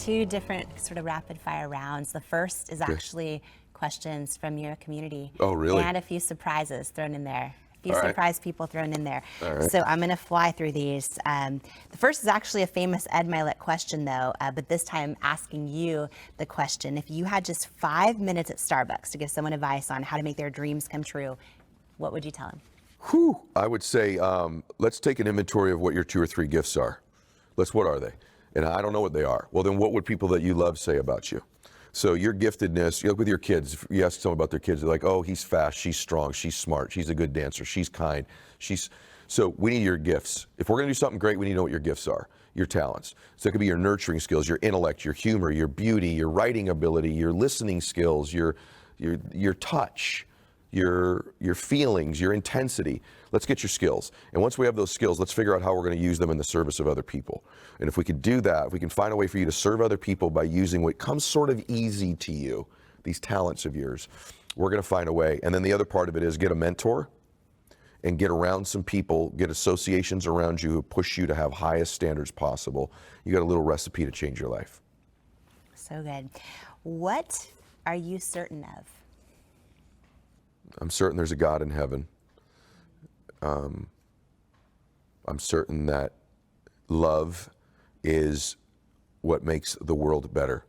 2 different sort of rapid fire rounds. The first is actually questions from your community. Oh, really? And a few surprises thrown in there. A few All right. surprise people thrown in there. All right. So I'm going to fly through these. The first is actually a famous Ed Mylett question, though, but this time asking you the question. If you had just 5 minutes at Starbucks to give someone advice on how to make their dreams come true, what would you tell them? Whew. I would say, let's take an inventory of what your 2 or 3 gifts are. What are they? And I don't know what they are. Well, then what would people that you love say about you? So your giftedness, you look with your kids, you ask someone about their kids, they're like, oh, he's fast, she's strong, she's smart, she's a good dancer, she's kind. So we need your gifts. If we're gonna do something great, we need to know what your gifts are, your talents. So it could be your nurturing skills, your intellect, your humor, your beauty, your writing ability, your listening skills, your touch, your feelings, your intensity. Let's get your skills. And once we have those skills, let's figure out how we're going to use them in the service of other people. And if we could do that, if we can find a way for you to serve other people by using what comes sort of easy to you, these talents of yours, we're going to find a way. And then the other part of it is get a mentor and get around some people, get associations around you who push you to have highest standards possible. You got a little recipe to change your life. So good. What are you certain of? I'm certain there's a God in heaven. I'm certain that love is what makes the world better,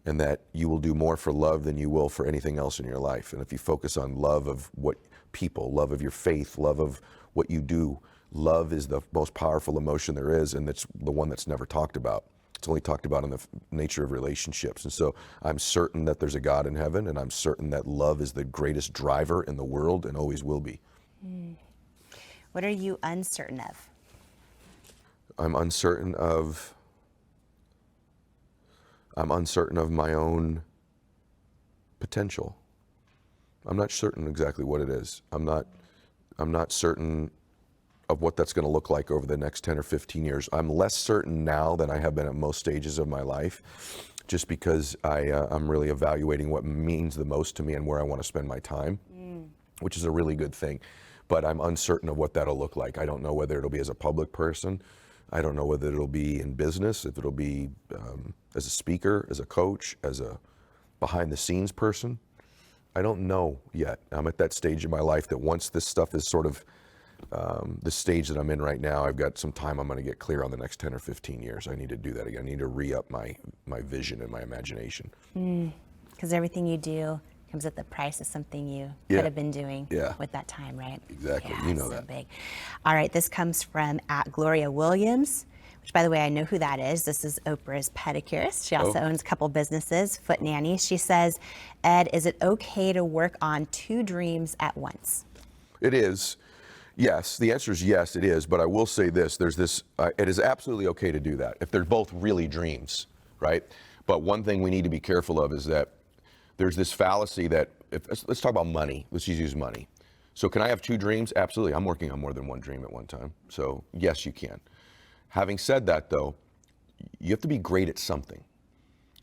and that you will do more for love than you will for anything else in your life. And if you focus on love of what people, love of your faith, love of what you do, love is the most powerful emotion there is, and it's the one that's never talked about. It's only talked about in the nature of relationships. And so I'm certain that there's a God in heaven, and I'm certain that love is the greatest driver in the world and always will be. What are you uncertain of? I'm uncertain of my own potential. I'm not certain exactly what it is. I'm not certain of what that's going to look like over the next 10 or 15 years. I'm less certain now than I have been at most stages of my life, just because I'm really evaluating what means the most to me and where I want to spend my time, which is a really good thing. But I'm uncertain of what that'll look like. I don't know whether it'll be as a public person. I don't know whether it'll be in business, if it'll be as a speaker, as a coach, as a behind-the-scenes person. I don't know yet. I'm at that stage in my life that once this stuff is sort of the stage that I'm in right now, I've got some time I'm going to get clear on the next 10 or 15 years. I need to do that again. I need to re-up my vision and my imagination. Because everything you do comes at the price of something you could have been doing with that time, right? Exactly. Yeah, You know so that. Big. All right, this comes from @Gloria Williams, which, by the way, I know who that is. This is Oprah's pedicurist. She also owns a couple businesses, Foot Nanny. She says, Ed, is it okay to work on 2 dreams at once? It is. Yes, the answer is yes, it is. But I will say this, it is absolutely okay to do that if they're both really dreams, right? But one thing we need to be careful of is that there's this fallacy that, let's talk about money. Let's just use money. So can I have 2 dreams? Absolutely. I'm working on more than 1 dream at one time. So yes, you can. Having said that, though, you have to be great at something.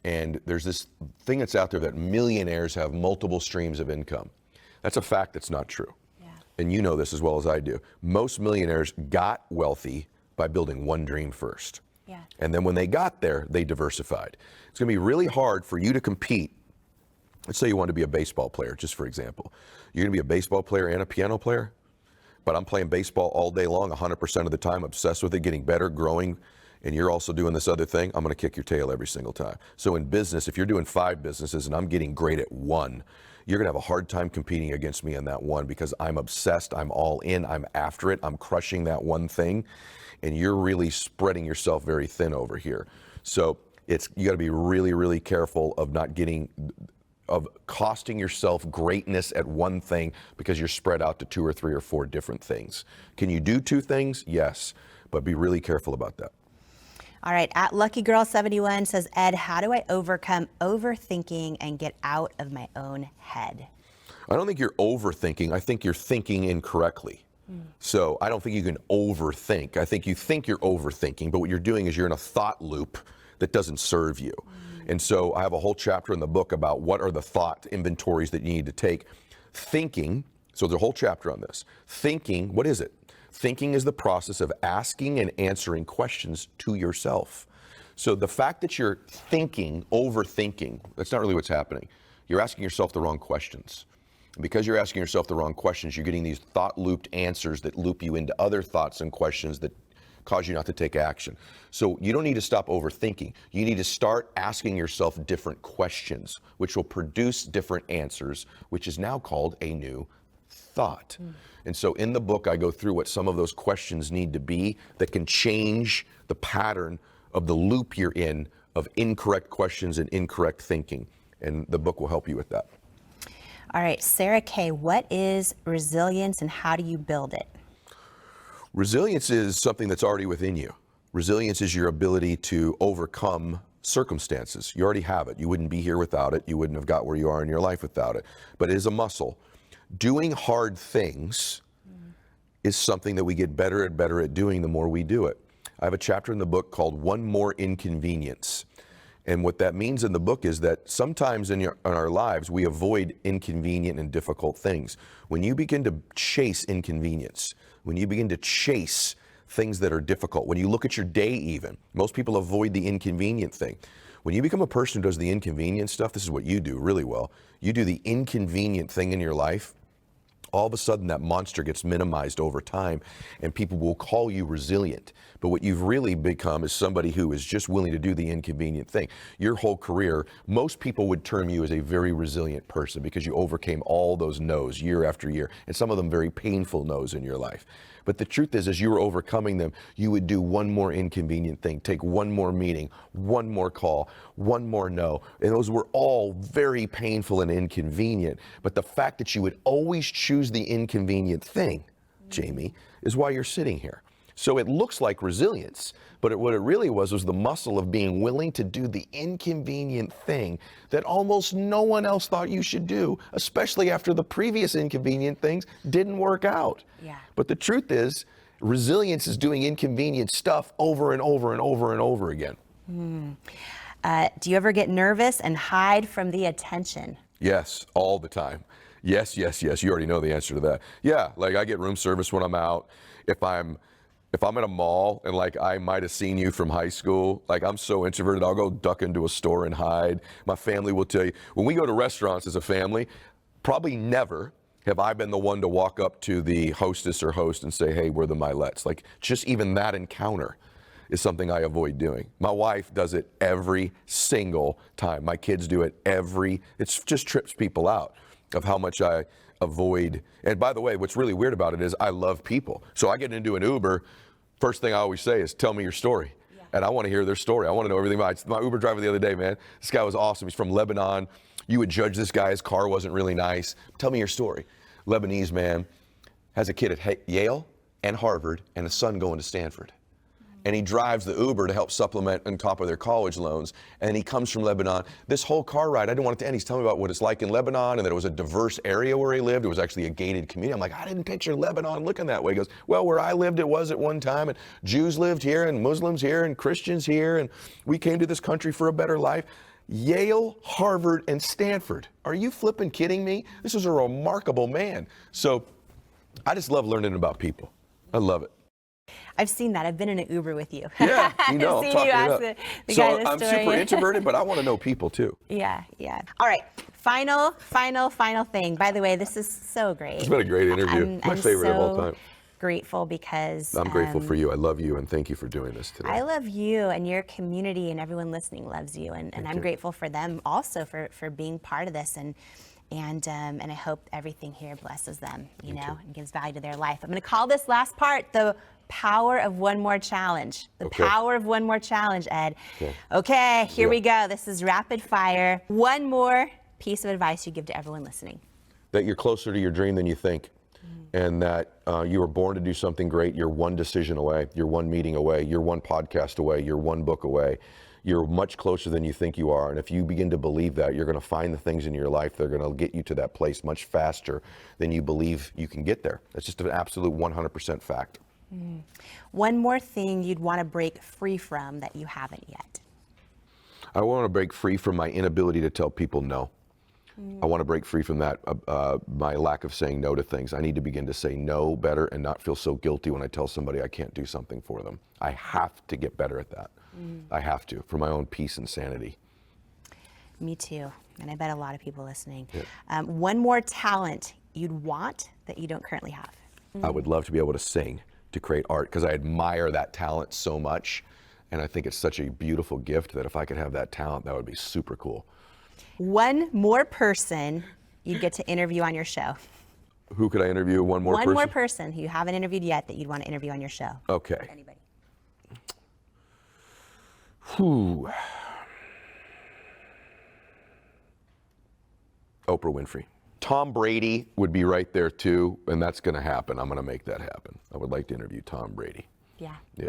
And there's this thing that's out there that millionaires have multiple streams of income. That's a fact that's not true. And you know this as well as I do. Most millionaires got wealthy by building 1 dream first. And then when they got there, they diversified. It's going to be really hard for you to compete. Let's say you want to be a baseball player, just for example. You're going to be a baseball player and a piano player, but I'm playing baseball all day long, 100% of the time, obsessed with it, getting better, growing, and you're also doing this other thing, I'm going to kick your tail every single time. So in business, if you're doing 5 businesses and I'm getting great at 1, you're going to have a hard time competing against me in that 1 because I'm obsessed, I'm all in, I'm after it, I'm crushing that 1 thing, and you're really spreading yourself very thin over here. So you got to be really, really careful of costing yourself greatness at 1 thing because you're spread out to 2 or 3 or 4 different things. Can you do 2 things? Yes, but be really careful about that. All right, @LuckyGirl71 says, Ed, how do I overcome overthinking and get out of my own head? I don't think you're overthinking. I think you're thinking incorrectly. So I don't think you can overthink. I think you think you're overthinking, but what you're doing is you're in a thought loop that doesn't serve you. And so I have a whole chapter in the book about what are the thought inventories that you need to take. Thinking, so there's a whole chapter on this. Thinking, what is it? Thinking is the process of asking and answering questions to yourself. So the fact that you're thinking, overthinking, that's not really what's happening. You're asking yourself the wrong questions. And because you're asking yourself the wrong questions, you're getting these thought-looped answers that loop you into other thoughts and questions that cause you not to take action. So you don't need to stop overthinking. You need to start asking yourself different questions, which will produce different answers, which is now called a new thought. And so in the book, I go through what some of those questions need to be that can change the pattern of the loop you're in of incorrect questions and incorrect thinking. And the book will help you with that. All right, Sarah K., what is resilience and how do you build it? Resilience is something that's already within you. Resilience is your ability to overcome circumstances. You already have it. You wouldn't be here without it. You wouldn't have got where you are in your life without it. But it is a muscle. Doing hard things is something that we get better and better at doing the more we do it. I have a chapter in the book called One More Inconvenience. And what that means in the book is that sometimes in our lives, we avoid inconvenient and difficult things. When you begin to chase inconvenience, when you begin to chase things that are difficult, when you look at your day even, most people avoid the inconvenient thing. When you become a person who does the inconvenient stuff, this is what you do really well. You do the inconvenient thing in your life, all of a sudden that monster gets minimized over time and people will call you resilient. But what you've really become is somebody who is just willing to do the inconvenient thing. Your whole career, most people would term you as a very resilient person because you overcame all those no's year after year, and some of them very painful no's in your life. But the truth is, as you were overcoming them, you would do one more inconvenient thing, take one more meeting, one more call, one more no. And those were all very painful and inconvenient. But the fact that you would always choose the inconvenient thing, Jamie, is why you're sitting here. So it looks like resilience, but what it really was the muscle of being willing to do the inconvenient thing that almost no one else thought you should do, especially after the previous inconvenient things didn't work out. Yeah. But the truth is, resilience is doing inconvenient stuff over and over and over and over again. Do you ever get nervous and hide from the attention? Yes, all the time. Yes, yes, yes. You already know the answer to that. Yeah, like I get room service when I'm out. If I'm at a mall and like I might have seen you from high school, like I'm so introverted, I'll go duck into a store and hide. My family will tell you, when we go to restaurants as a family, probably never have I been the one to walk up to the hostess or host and say, hey, we're the Myletts. Like just even that encounter is something I avoid doing. My wife does it every single time. My kids do it it just trips people out of how much I avoid. And by the way, what's really weird about it is I love people. So I get into an Uber, first thing I always say is, tell me your story. Yeah. And I want to hear their story. I want to know everything about it. My Uber driver the other day, man, this guy was awesome. He's from Lebanon. You would judge this guy, his car wasn't really nice. Tell me your story. Lebanese man has a kid at Yale and Harvard and a son going to Stanford. And he drives the Uber to help supplement on top of their college loans. And he comes from Lebanon. This whole car ride, I didn't want it to end. He's telling me about what it's like in Lebanon and that it was a diverse area where he lived. It was actually a gated community. I'm like, I didn't picture Lebanon looking that way. He goes, well, where I lived, it was at one time. And Jews lived here and Muslims here and Christians here. And we came to this country for a better life. Yale, Harvard, and Stanford. Are you flipping kidding me? This is a remarkable man. So I just love learning about people. I love it. I've seen that. I've been in an Uber with you. Yeah, you know, I've seen you ask the guy this I'm story. super introverted, but I want to know people too. Yeah, yeah. All right, final thing. By the way, this is so great. It's been a great interview. My favorite of all time. Grateful because I'm grateful for you. I love you, and thank you for doing this today. I love you, and your community, and everyone listening loves you, and I'm grateful for them also for being part of this, and I hope everything here blesses them, you know, and gives value to their life. I'm going to call this last part the power of one more challenge. The power of one more challenge, Ed. Okay, here we go. This is rapid fire. One more piece of advice you give to everyone listening. That you're closer to your dream than you think. And that you were born to do something great. You're one decision away. You're one meeting away. You're one podcast away. You're one book away. You're much closer than you think you are. And if you begin to believe that, you're going to find the things in your life that are going to get you to that place much faster than you believe you can get there. That's just an absolute 100% fact. One more thing you'd want to break free from that you haven't yet. I want to break free from my inability to tell people no. I want to break free from that, my lack of saying no to things. I need to begin to say no better and not feel so guilty when I tell somebody I can't do something for them. I have to get better at that. I have to, for my own peace and sanity. Me too. And I bet a lot of people listening. Yeah. One more talent you'd want that you don't currently have. I would love to be able to sing, to create art, because I admire that talent so much. And I think it's such a beautiful gift that if I could have that talent, that would be super cool. One more person you'd get to interview on your show. Who could I interview? One more person? One more person who you haven't interviewed yet that you'd want to interview on your show. Okay. Anybody. Whew. Oprah Winfrey. Tom Brady would be right there too, and that's going to happen. I'm going to make that happen. I would like to interview Tom Brady. Yeah. Yeah.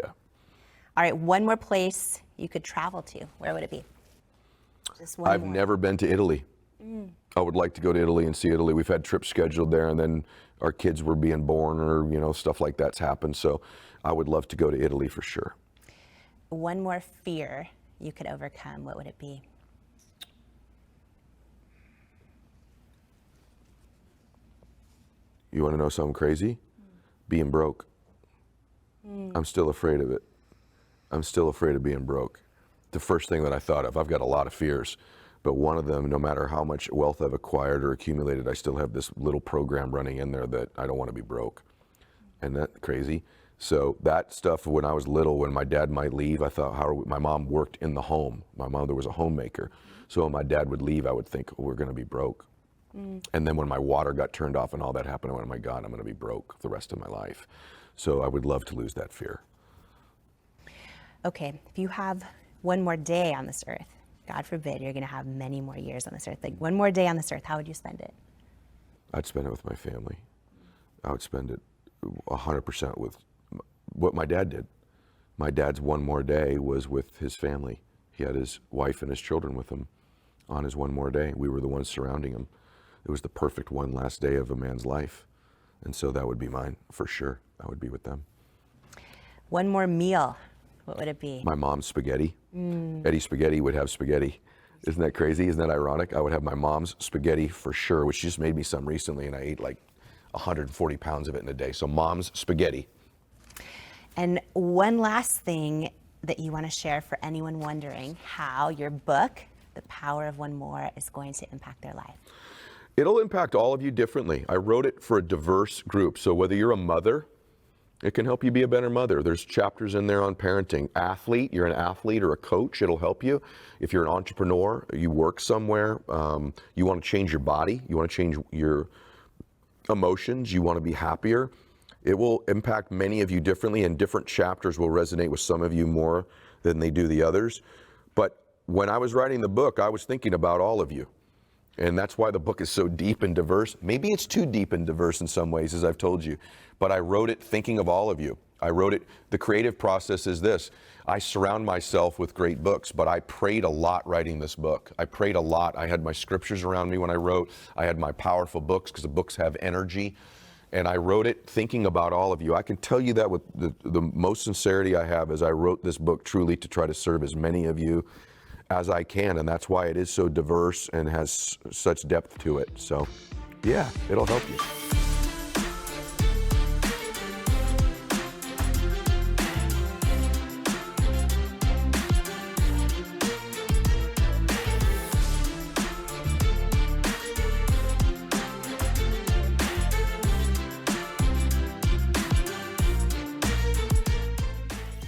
All right, one more place you could travel to. Where would it be? Just one I've more. never been to Italy. I would like to go to Italy and see Italy. We've had trips scheduled there, and then our kids were being born, or stuff like that's happened. So I would love to go to Italy for sure. One more fear you could overcome. What would it be? You want to know something crazy? Being broke. I'm still afraid of it. I'm still afraid of being broke. The first thing that I thought of. I've got a lot of fears, but one of them, no matter how much wealth I've acquired or accumulated, I still have this little program running in there that I don't want to be broke. Isn't that crazy? So that stuff, when I was little, when my dad might leave, I thought, my mom worked in the home. My mother was a homemaker. So when my dad would leave, I would think, we're going to be broke. And then when my water got turned off and all that happened, I went, oh my God, I'm going to be broke the rest of my life. So I would love to lose that fear. Okay, if you have one more day on this earth, God forbid you're going to have many more years on this earth, like one more day on this earth, how would you spend it? I'd spend it with my family. I would spend it 100% with what my dad did. My dad's one more day was with his family. He had his wife and his children with him on his one more day. We were the ones surrounding him. It was the perfect one last day of a man's life. And so that would be mine, for sure. I would be with them. One more meal, what would it be? My mom's spaghetti. Eddie Spaghetti would have spaghetti. Isn't that crazy? Isn't that ironic? I would have my mom's spaghetti for sure, which she just made me some recently, and I ate like 140 pounds of it in a day. So mom's spaghetti. And one last thing that you want to share for anyone wondering how your book, The Power of One More, is going to impact their life. It'll impact all of you differently. I wrote it for a diverse group. So whether you're a mother, it can help you be a better mother. There's chapters in there on parenting. Athlete, you're an athlete or a coach, it'll help you. If you're an entrepreneur, you work somewhere, you want to change your body, you want to change your emotions, you want to be happier, it will impact many of you differently, and different chapters will resonate with some of you more than they do the others. But when I was writing the book, I was thinking about all of you. And that's why the book is so deep and diverse. Maybe it's too deep and diverse in some ways, as I've told you, but I wrote it thinking of all of you. I wrote it, the creative process is this. I surround myself with great books, but I prayed a lot writing this book. I prayed a lot. I had my scriptures around me when I wrote. I had my powerful books, because the books have energy. And I wrote it thinking about all of you. I can tell you that with the most sincerity I have, is I wrote this book truly to try to serve as many of you as I can, and that's why it is so diverse and has such depth to it. So, yeah, it'll help you.